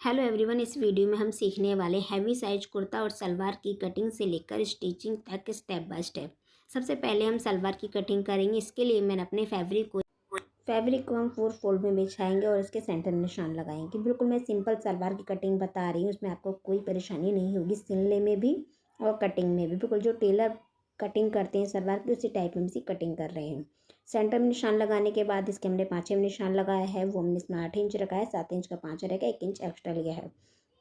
Hello everyone, इस video में हम सीखने वाले हैवी साइज कुर्ता और सलवार की कटिंग से लेकर स्टिचिंग तक स्टेप बाय स्टेप। सबसे पहले हम सलवार की कटिंग करेंगे। इसके लिए मैंने अपने फैब्रिक को हम 4 फोल्ड में बिछाएंगे और इसके सेंटर में निशान लगाएंगे। बिल्कुल मैं सिंपल सलवार की कटिंग बता रही हूँ, उसमें आपको कोई परेशानी नहीं होगी सिलने में भी और कटिंग में भी। बिल्कुल जो टेलर कटिंग करते हैं सलवार की उसी टाइप में इसी कटिंग कर रहे हैं। सेंटर में निशान लगाने के बाद इसके हमने 5 में निशान लगाया है, वो हमने इसमें 8 इंच रखा है, 7 इंच का 5 रहेगा, 1 इंच एक्स्ट्रा लिया है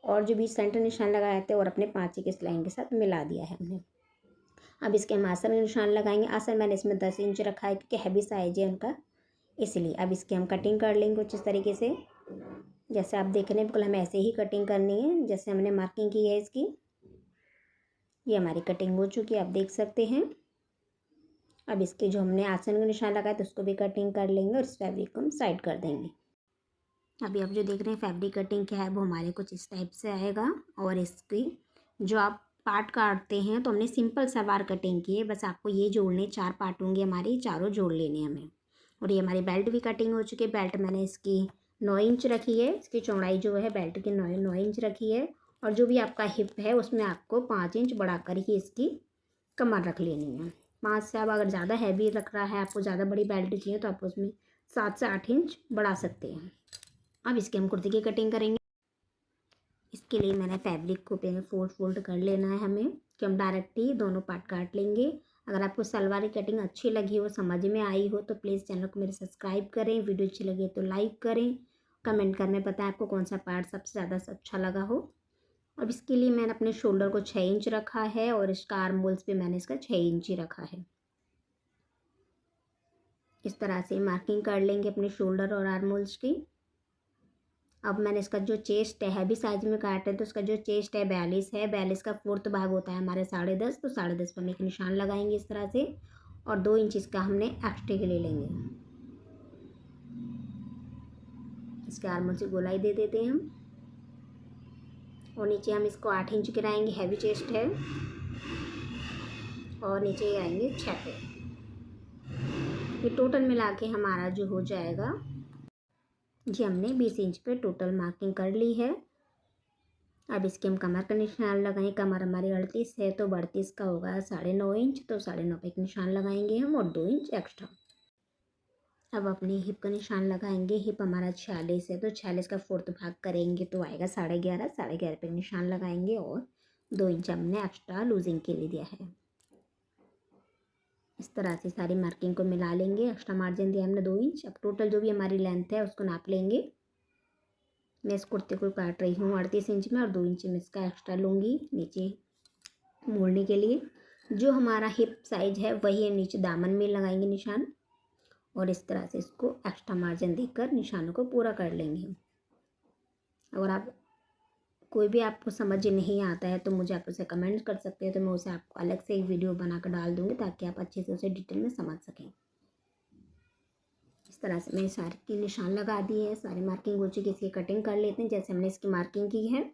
और जो बीच सेंटर निशान लगाए थे और अपने 5 के सिलाई के साथ मिला दिया है हमने। अब इसके हम आसन में निशान लगाएंगे। आसन मैंने इसमें 10 इंच रखा है क्योंकि हैवी साइज है उनका, इसलिए। अब इसकी हम कटिंग कर लेंगे कुछ इस तरीके से, जैसे आप देख रहे हैं। बिल्कुल हमें ऐसे ही कटिंग करनी है जैसे हमने मार्किंग की है इसकी। ये हमारी कटिंग हो चुकी है, आप देख सकते हैं। अब इसके जो हमने आसन का निशान लगाया तो उसको भी कटिंग कर लेंगे और इस फैब्रिक को हम साइड कर देंगे। अभी आप जो देख रहे हैं फैब्रिक कटिंग क्या है वो हमारे कुछ इस टाइप से आएगा। और इसकी जो आप पार्ट काटते हैं तो हमने सिंपल सलवार कटिंग की है, बस आपको ये जोड़ने 4 पार्ट होंगे हमारे, चारों जोड़ लेने हमें। और ये हमारी बेल्ट भी कटिंग हो चुकी है। बेल्ट मैंने इसकी 9 इंच रखी है, इसकी चौड़ाई जो है बेल्ट की 9 इंच रखी है। और जो भी आपका हिप है उसमें आपको 5 इंच बढ़ाकर ही इसकी कमर रख लेनी है। 5 से अब अगर ज़्यादा हैवी रख रहा है, आपको ज़्यादा बड़ी बेल्ट चाहिए तो आप उसमें 7 से 8 इंच बढ़ा सकते हैं। अब इसके हम कुर्ती की कटिंग करेंगे। इसके लिए मैंने फैब्रिक को पहले फोल्ड कर लेना है हमें, कि हम डायरेक्ट ही दोनों पार्ट काट लेंगे। अगर आपको सलवार की कटिंग अच्छी लगी हो, समझ में आई हो, तो प्लीज़ चैनल को मेरे सब्सक्राइब करें। वीडियो अच्छी लगी तो लाइक करें, कमेंट करने बताएं आपको कौन सा पार्ट सबसे ज़्यादा अच्छा लगा हो। अब इसके लिए मैंने अपने शोल्डर को 6 इंच रखा है और इसका आर्म होल्स पे मैंने इसका 6 इंच ही रखा है। इस तरह से मार्किंग कर लेंगे अपने शोल्डर और आर्म होल्स की। अब मैंने इसका जो चेस्ट है हैवी साइज में काटे तो इसका जो चेस्ट है 42 है। 42 का 4th भाग होता है हमारे 10.5, तो 10.5 पर हम एक निशान लगाएंगे इस तरह से। और 2 इंच इसका हमने एक्स्ट्रा के ले लेंगे। इसके आर्म होल से गोलाई दे देते हैं हम। और नीचे हम इसको 8 इंच गिराएंगे, हैवी चेस्ट है। और नीचे आएंगे 6 पे। ये टोटल मिला के हमारा जो हो जाएगा, जी हमने 20 इंच पे टोटल मार्किंग कर ली है। अब इसके हम कमर का निशान लगाएं। कमर हमारी 38 है तो 32 का होगा 9.5 इंच, तो 9.5 पे एक निशान लगाएंगे हम और 2 इंच एक्स्ट्रा। अब अपने हिप का निशान लगाएंगे। हिप हमारा 46 है तो 46 का 4th भाग करेंगे तो आएगा 11.5, 11.5 पे निशान लगाएंगे और 2 इंच हमने एक्स्ट्रा लूजिंग के लिए दिया है। इस तरह से सारी मार्किंग को मिला लेंगे। एक्स्ट्रा मार्जिन दिया हमने 2 इंच। अब टोटल जो भी हमारी लेंथ है उसको नाप लेंगे। मैं इस कुर्ते को काट रही हूँ 38 इंच में और 2 इंच में इसका एक्स्ट्रा लूँगी नीचे मोड़ने के लिए। जो हमारा हिप साइज है वही हम नीचे दामन में लगाएंगे निशान और इस तरह से इसको एक्स्ट्रा मार्जिन देकर निशानों को पूरा कर लेंगे। अगर आप कोई भी आपको समझ नहीं आता है तो मुझे आप उसे कमेंट कर सकते हैं, तो मैं उसे आपको अलग से एक वीडियो बनाकर डाल दूँगी ताकि आप अच्छे से उसे डिटेल में समझ सकें। इस तरह से मैंने सारी की निशान लगा दिए हैं, सारी मार्किंग हो चुकी है। इसकी कटिंग कर लेते हैं जैसे हमने इसकी मार्किंग की है।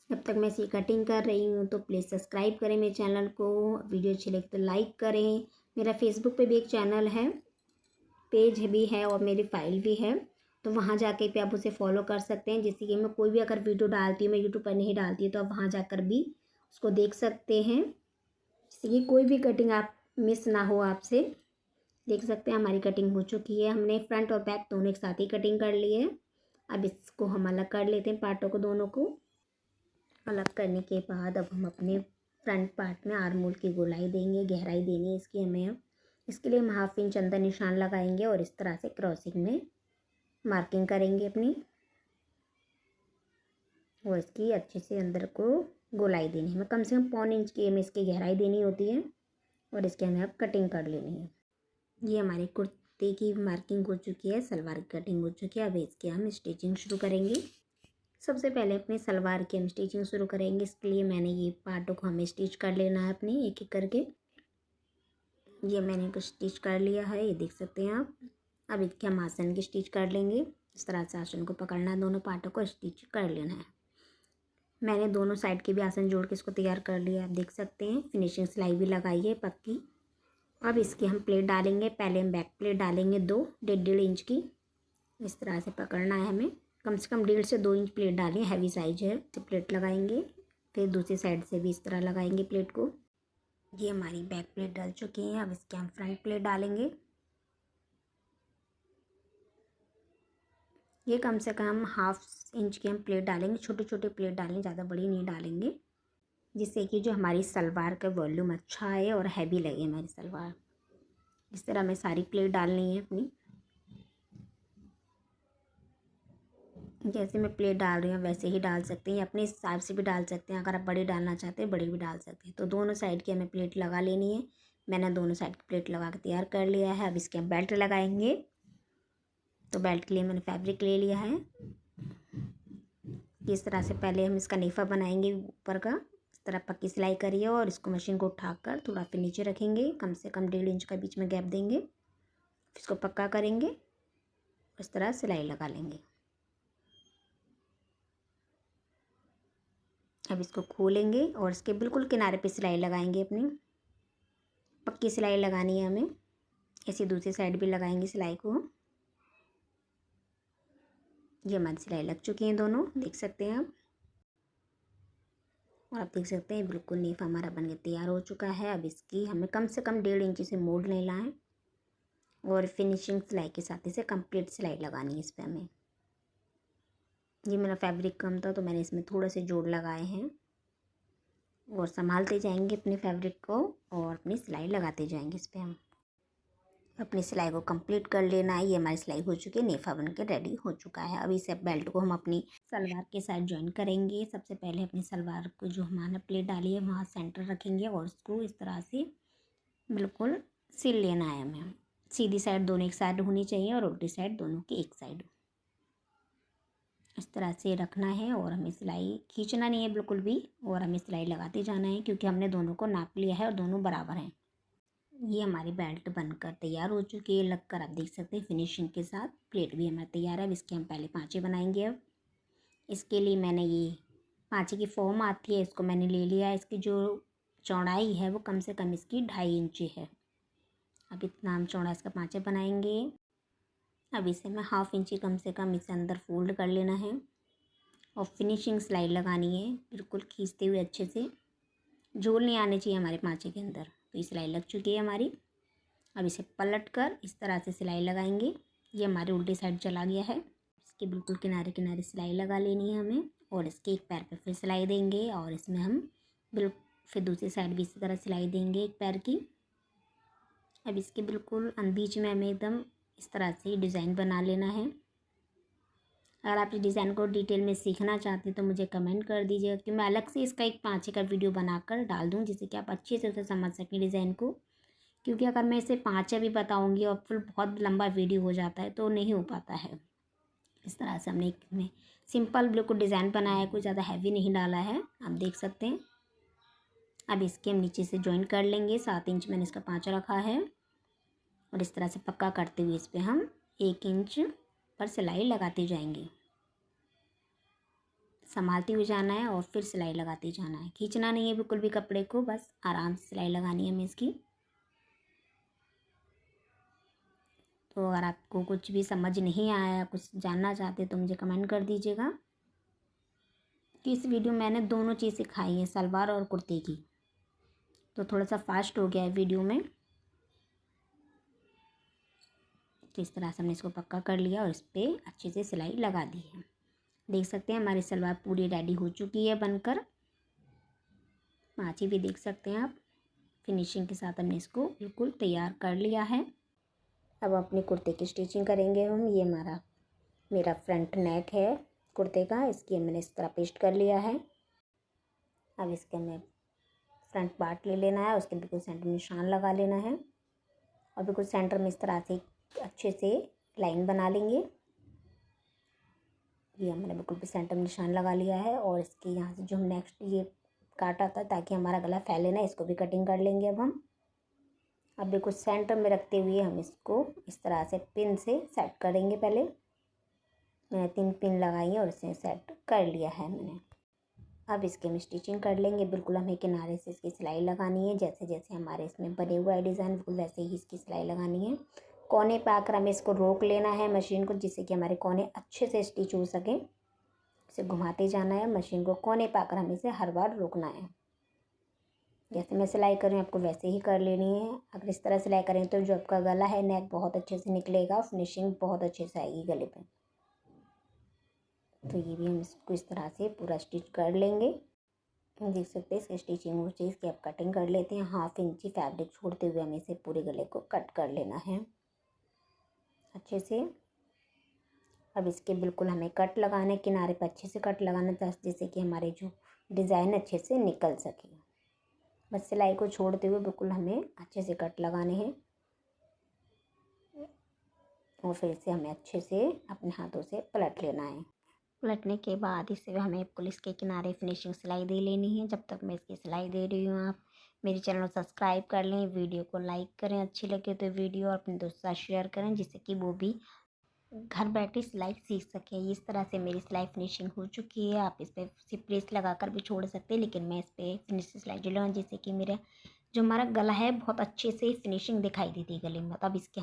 जब तक मैं इसकी कटिंग कर रही हूँ तो प्लीज़ सब्सक्राइब करें मेरे चैनल को। वीडियो अच्छी लगे तो लाइक करें। मेरा फेसबुक पे भी एक चैनल है, पेज भी है और मेरी फाइल भी है, तो वहाँ जाके भी आप उसे फॉलो कर सकते हैं। जैसे कि मैं कोई भी अगर वीडियो डालती हूँ, मैं यूट्यूब पर नहीं डालती तो आप वहाँ जाकर भी उसको देख सकते हैं। जैसे कि कोई भी कटिंग आप मिस ना हो आपसे। देख सकते हैं हमारी कटिंग हो चुकी है। हमने फ्रंट और बैक दोनों एक साथ ही कटिंग कर ली है। अब इसको हम अलग कर लेते हैं, पार्टों को दोनों को अलग करने के बाद अब हम अपने फ्रंट पार्ट में आर्म होल की गोलाई देंगे, गहराई देनी है इसकी हमें। अब इसके लिए हम 1/2 इंच अंदर निशान लगाएंगे और इस तरह से क्रॉसिंग में मार्किंग करेंगे अपनी। और इसकी अच्छे से अंदर को गोलाई देनी है, हमें कम से कम 1/4 इंच की हमें इसकी गहराई देनी होती है। और इसके हमें अब कटिंग कर लेनी है। ये हमारे कुर्ते की मार्किंग हो चुकी है, सलवार की कटिंग हो चुकी है। अब इसकी हम स्टिचिंग शुरू करेंगे। सबसे पहले अपने सलवार की हम स्टिचिंग शुरू करेंगे। इसके लिए मैंने ये पार्टों को हमें स्टिच कर लेना है अपनी एक एक करके। ये मैंने कुछ स्टिच कर लिया है, ये देख सकते हैं आप। अब इसके हम आसन की स्टिच कर लेंगे। इस तरह से आसन को पकड़ना है, दोनों पार्टों को स्टिच कर लेना है। मैंने दोनों साइड के भी आसन जोड़ के इसको तैयार कर लिया, आप देख सकते हैं। फिनिशिंग सिलाई भी लगाई है पक्की। अब इसकी हम प्लेट डालेंगे। पहले हम बैक प्लेट डालेंगे 2 1.5 इंच की। इस तरह से पकड़ना है हमें। कम से कम 1.5 से 2 इंच प्लेट डालें, हैवी साइज है तो प्लेट लगाएंगे। फिर दूसरी साइड से भी इस तरह लगाएंगे प्लेट को। ये हमारी बैक प्लेट डल चुकी है। अब इसके हम फ्रंट प्लेट डालेंगे। ये कम से कम 1/2 इंच की हम प्लेट डालेंगे। छोटे छोटे प्लेट डालेंगे, ज़्यादा बड़ी नहीं डालेंगे, जिससे कि जो हमारी सलवार का वॉल्यूम अच्छा आए और हैवी लगे हमारी सलवार। इस तरह हमें सारी प्लेट डालनी है अपनी। जैसे मैं प्लेट डाल रही हूँ वैसे ही डाल सकते हैं, अपने हिसाब से भी डाल सकते हैं। अगर आप बड़ी डालना चाहते हैं बड़ी भी डाल सकते हैं। तो दोनों साइड की हमें प्लेट लगा लेनी है। मैंने दोनों साइड की प्लेट लगा के तैयार कर लिया है। अब इसके हम बेल्ट लगाएंगे। तो बेल्ट के लिए मैंने फैब्रिक ले लिया है। इस तरह से पहले हम इसका नेफा बनाएंगे ऊपर का। इस तरह पक्की सिलाई करिए और इसको मशीन को उठाकर थोड़ा फिर नीचे रखेंगे। कम से कम 1.5 इंच का बीच में गैप देंगे। फिर इसको पक्का करेंगे। इस तरह सिलाई लगा लेंगे। अब इसको खोलेंगे और इसके बिल्कुल किनारे पे सिलाई लगाएंगे। अपनी पक्की सिलाई लगानी है हमें। ऐसी दूसरी साइड भी लगाएंगे सिलाई को। ये हमारी सिलाई लग चुकी हैं दोनों, देख सकते हैं आप। और आप देख सकते हैं बिल्कुल नेफा हमारा बन के तैयार हो चुका है। अब इसकी हमें कम से कम 1.5 इंच से मोड़ लेना है और फिनिशिंग सिलाई के साथ इसे कंप्लीट सिलाई लगानी है इस पर हमें। ये मेरा फैब्रिक कम था तो मैंने इसमें थोड़े से जोड़ लगाए हैं। और संभालते जाएंगे अपने फैब्रिक को और अपनी सिलाई लगाते जाएंगे इस पर हम। अपनी सिलाई को कंप्लीट कर लेना है। ये हमारी सिलाई हो चुकी है, नेफा बन के रेडी हो चुका है। अब इस बेल्ट को हम अपनी सलवार के साथ ज्वाइन करेंगे। सबसे पहले अपनी सलवार को जो हमारा प्लेट डाली है वहाँ सेंटर रखेंगे और उसको इस तरह से बिल्कुल सिल लेना है हमें। सीधी साइड दोनों एक साइड होनी चाहिए और उल्टी साइड दोनों की एक साइड। इस तरह से रखना है और हमें सिलाई खींचना नहीं है बिल्कुल भी। और हमें सिलाई लगाते जाना है क्योंकि हमने दोनों को नाप लिया है और दोनों बराबर हैं। ये हमारी बेल्ट बनकर तैयार हो चुकी है। लगकर आप देख सकते हैं फिनिशिंग के साथ। प्लेट भी हमारा तैयार है। अब इसके हम पहले पाँचे बनाएंगे। अब इसके लिए मैंने ये पाँचे की फॉर्म आती है, इसको मैंने ले लिया है। इसकी जो चौड़ाई है वो कम से कम इसकी 2.5 इंच है। अब इतना हम चौड़ा इसका पाँचे बनाएंगे। अब इसे मैं 1/2 इंच कम से कम इसे अंदर फोल्ड कर लेना है और फिनिशिंग सिलाई लगानी है बिल्कुल खींचते हुए अच्छे से। झोल नहीं आने चाहिए हमारे पाँचे के अंदर। तो ये सिलाई लग चुकी है हमारी। अब इसे पलट कर इस तरह से सिलाई लगाएंगे। ये हमारी उल्टी साइड चला गया है। इसके बिल्कुल किनारे किनारे सिलाई लगा लेनी है हमें और इसके एक पैर पे फिर सिलाई देंगे और इसमें हम फिर दूसरी साइड भी इसी तरह सिलाई देंगे एक पैर की। अब इसके बिल्कुल बीच में हमें एकदम इस तरह से डिज़ाइन बना लेना है। अगर आप इस डिज़ाइन को डिटेल में सीखना चाहते हैं तो मुझे कमेंट कर दीजिएगा कि मैं अलग से इसका एक पाँचे का वीडियो बनाकर डाल दूँ, जिससे कि आप अच्छे से उसे समझ सकें डिज़ाइन को। क्योंकि अगर मैं इसे पाँचे भी बताऊँगी और फिर बहुत लंबा वीडियो हो जाता है तो नहीं हो पाता है। इस तरह से हमने इसमें सिंपल बिल्कुल डिज़ाइन बनाया है, कोई ज़्यादा हैवी नहीं डाला है, आप देख सकते हैं। अब इसके हम नीचे से ज्वाइन कर लेंगे। 7 इंच मैंने इसका पाँचा रखा है और इस तरह से पक्का करते हुए इस पर हम 1 इंच पर सिलाई लगाते जाएंगे। संभालते हुए जाना है और फिर सिलाई लगाते जाना है। खींचना नहीं है बिल्कुल भी कपड़े को, बस आराम से सिलाई लगानी है हमें इसकी। तो अगर आपको कुछ भी समझ नहीं आया, कुछ जानना चाहते तो मुझे कमेंट कर दीजिएगा। कि इस वीडियो में मैंने दोनों चीज़ सिखाई है, सलवार और कुर्ते की। तो थोड़ा सा फास्ट हो गया है वीडियो में। तो इस तरह से हमने इसको पक्का कर लिया और इस पर अच्छे से सिलाई लगा दी है। देख सकते हैं हमारी सलवार पूरी रेडी हो चुकी है बनकर। पाँची भी देख सकते हैं आप। फिनिशिंग के साथ हमने इसको बिल्कुल तैयार कर लिया है। अब अपने कुर्ते की स्टिचिंग करेंगे हम। ये मेरा फ्रंट नेक है कुर्ते का, इसकी मैंने इस तरह पेस्ट कर लिया है। अब इसके हमें फ्रंट पार्ट ले लेना है, उसके बिल्कुल सेंटर में निशान लगा लेना है और बिल्कुल सेंटर में इस तरह से अच्छे से लाइन बना लेंगे। ये हमने बिल्कुल भी सेंटर में निशान लगा लिया है। और इसके यहाँ से जो हम नेक्स्ट ये काटा था ताकि हमारा गला फैले ना, इसको भी कटिंग कर लेंगे अब हम। अब बिल्कुल सेंटर में रखते हुए हम इसको इस तरह से पिन से सेट करेंगे। पहले मैंने 3 पिन लगाई है और इसे सेट कर लिया है मैंने। अब इसके हम स्टिचिंग कर लेंगे। बिल्कुल हमें किनारे से इसकी सिलाई लगानी है। जैसे जैसे हमारे इसमें बने हुआ है डिज़ाइन बिल्कुल वैसे ही इसकी सिलाई लगानी है। कोने पे आकर हमें इसको रोक लेना है मशीन को, जिससे कि हमारे कोने अच्छे से स्टिच हो सकें। इसे घुमाते जाना है मशीन को, कोने पे आकर हमें इसे हर बार रोकना है। जैसे मैं सिलाई कर रही हूँ आपको वैसे ही कर लेनी है। अगर इस तरह सिलाई करें तो जो आपका गला है नेक बहुत अच्छे से निकलेगा, फिनिशिंग बहुत अच्छे से आएगी गले पे। तो ये भी हम इसको इस तरह से पूरा स्टिच कर लेंगे। देख सकते हैं इसकी स्टिचिंग हो चाहिए, इसकी अब कटिंग कर लेते हैं। 1/2 इंची फैब्रिक छोड़ते हुए हमें इसे पूरे गले को कट कर लेना है अच्छे से। अब इसके बिल्कुल हमें कट लगाना है, किनारे पर अच्छे से कट लगाना था, जिससे कि हमारे जो डिज़ाइन अच्छे से निकल सके। बस सिलाई को छोड़ते हुए बिल्कुल हमें अच्छे से कट लगाने हैं और फिर इसे हमें अच्छे से अपने हाथों से पलट लेना है। पलटने के बाद इसे हमें बिल्कुल इसके किनारे फिनिशिंग सिलाई दे लेनी है। जब तक मैं इसकी सिलाई दे रही हूँ आप मेरे चैनल को सब्सक्राइब कर लें, वीडियो को लाइक करें, अच्छी लगे तो वीडियो और अपने दोस्तों के साथ शेयर करें, जिससे कि वो भी घर बैठे सिलाई सीख सके। इस तरह से मेरी सिलाई फिनिशिंग हो चुकी है। आप इस पर सिर्फ प्रेस लगाकर भी छोड़ सकते हैं, लेकिन मैं इस पर फिनिशिंग सिलाई जो लगाऊँ, जिससे कि मेरा जो हमारा गला है बहुत अच्छे से फिनिशिंग दिखाई देती है गले में। अब इसके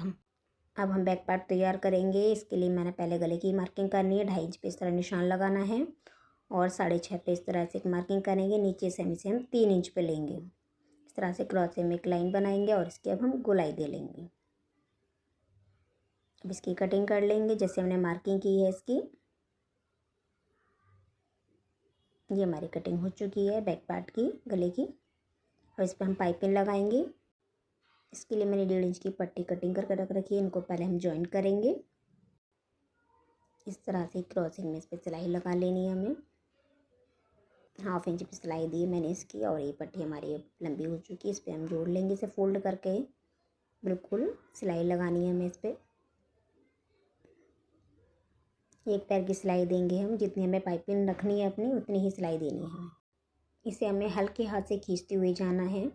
अब हम बैक पार्ट तैयार करेंगे। इसके लिए मैंने पहले गले की मार्किंग करनी है। 2.5 इंच पे इस तरह निशान लगाना है और 6.5 पे इस तरह से एक मार्किंग करेंगे। नीचे से हम 3 इंच पे लेंगे। इस तरह से क्रॉस में एक लाइन बनाएंगे और इसकी अब हम गोलाई दे लेंगे। अब इसकी कटिंग कर लेंगे जैसे हमने मार्किंग की है इसकी। ये हमारी कटिंग हो चुकी है बैक पार्ट की गले की। और इस पर हम पाइपिंग लगाएंगे। इसके लिए मैंने 1.5 इंच की पट्टी कटिंग करके रख रखी है। इनको पहले हम जॉइन करेंगे। इस तरह से क्रॉसिंग में इस पर सिलाई लगा लेनी है हमें। 1/2 इंच पे सिलाई दी मैंने इसकी और ये पट्टी हमारी अब लंबी हो चुकी है। इस पर हम जोड़ लेंगे इसे फोल्ड करके। बिल्कुल सिलाई लगानी है हमें इस पर। एक पैर की सिलाई देंगे हम, जितनी हमें पाइपिंग रखनी है अपनी उतनी ही सिलाई देनी है हमें। इसे हमें हल्के हाथ से खींचते हुए जाना है।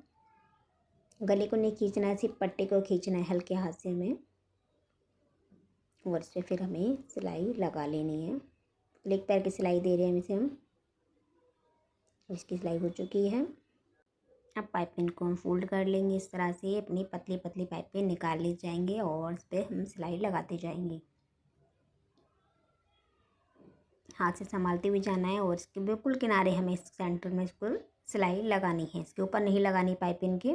गले को नहीं खींचना है, सिर्फ पट्टी को खींचना है हल्के हाथ से हमें। और इस पर फिर हमें सिलाई लगा लेनी है। एक पैर की सिलाई दे रहे हैं इसे हम। इसकी सिलाई हो चुकी है। अब पाइपिंग को हम फोल्ड कर लेंगे इस तरह से। अपनी पतली पतली पाइपिंग निकाल ले जाएंगे और इस पर हम सिलाई लगाते जाएंगे। हाथ से संभालते हुए जाना है और इसके बिल्कुल किनारे हमें इस सेंटर में इसको सिलाई लगानी है। इसके ऊपर नहीं लगानी पाइपिंग के,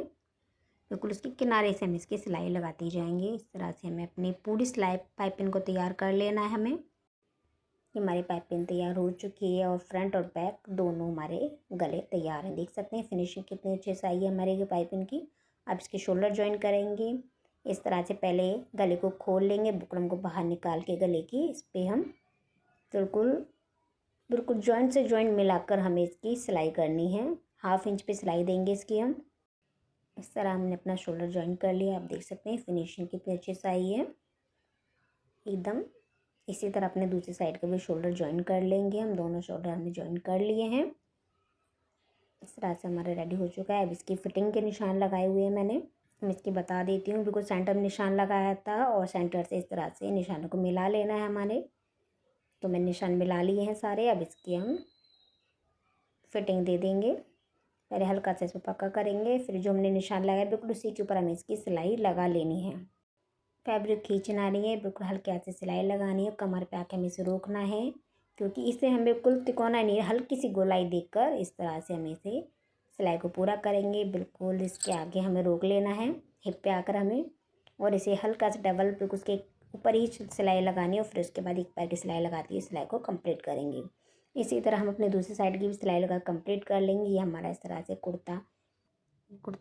बिल्कुल इसके किनारे से हम इसकी सिलाई लगाते जाएंगे। इस तरह से हमें अपनी पूरी सिलाई पाइपिंग को तैयार कर लेना है हमें। ये हमारी पाइपिंग तैयार हो चुकी है और फ्रंट और बैक दोनों हमारे गले तैयार हैं। देख सकते हैं फिनिशिंग कितनी अच्छे से आई है हमारे पाइपिंग की। अब इसके शोल्डर ज्वाइन करेंगे। इस तरह से पहले गले को खोल लेंगे, बुकरम को बाहर निकाल के गले की इस पर हम बिल्कुल जॉइंट से जॉइंट मिलाकर हमें इसकी सिलाई करनी है। 1/2 इंच पे सिलाई देंगे इसकी हम। इस तरह हमने अपना शोल्डर ज्वाइन कर लिया। आप देख सकते हैं फिनिशिंग कितनी अच्छे से आई है एकदम। इसी तरह अपने दूसरी साइड का भी शोल्डर ज्वाइन कर लेंगे हम। दोनों शोल्डर हमने ज्वाइन कर लिए हैं। इस तरह से हमारा रेडी हो चुका है। अब इसकी फिटिंग के निशान लगाए हुए हैं मैंने, मैं इसकी बता देती हूँ। बिल्कुल सेंटर में निशान लगाया था और सेंटर से इस तरह से निशानों को मिला लेना है हमारे। तो मैंने निशान मिला लिए हैं सारे। अब इसकी हम फिटिंग दे देंगे। पहले हल्का सा इसको पक्का करेंगे, फिर जो हमने निशान लगाया बिल्कुल उसी के ऊपर हमें इसकी सिलाई लगा लेनी है। फैब्रिक खींचना नहीं है, बिल्कुल हल्के हाथ से सिलाई लगानी है। कमर पे आके हमें इसे रोकना है, क्योंकि इसे हमें बिल्कुल तिकोना नहीं है। हल्की सी गोलाई देकर इस तरह से हमें इसे सिलाई को पूरा करेंगे। बिल्कुल इसके आगे हमें रोक लेना है हिप पे आकर हमें, और इसे हल्का सा डबल बिल्कुल उसके ऊपर ही सिलाई लगानी है और फिर उसके बाद एक पैर की सिलाई लगाती है सिलाई को कंप्लीट करेंगे। इसी तरह हम अपने दूसरी साइड की भी सिलाई लगा कंप्लीट कर लेंगे। ये हमारा इस तरह से कुर्ता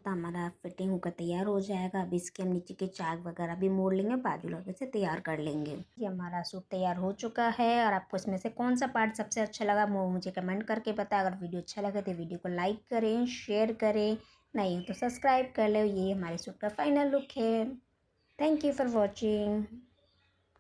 हमारा फिटिंग होकर तैयार हो जाएगा। अब इसके हम नीचे के चाक वगैरह भी मोड़ लेंगे, बाजू लगे से तैयार कर लेंगे। ये हमारा सूट तैयार हो चुका है। और आपको इसमें से कौन सा पार्ट सबसे अच्छा लगा वो मुझे कमेंट करके बताएं। अगर वीडियो अच्छा लगे तो वीडियो को लाइक करें, शेयर करें, नहीं हो तो सब्सक्राइब कर ले। ये हमारे सूट का फाइनल लुक है। Thank you for watching.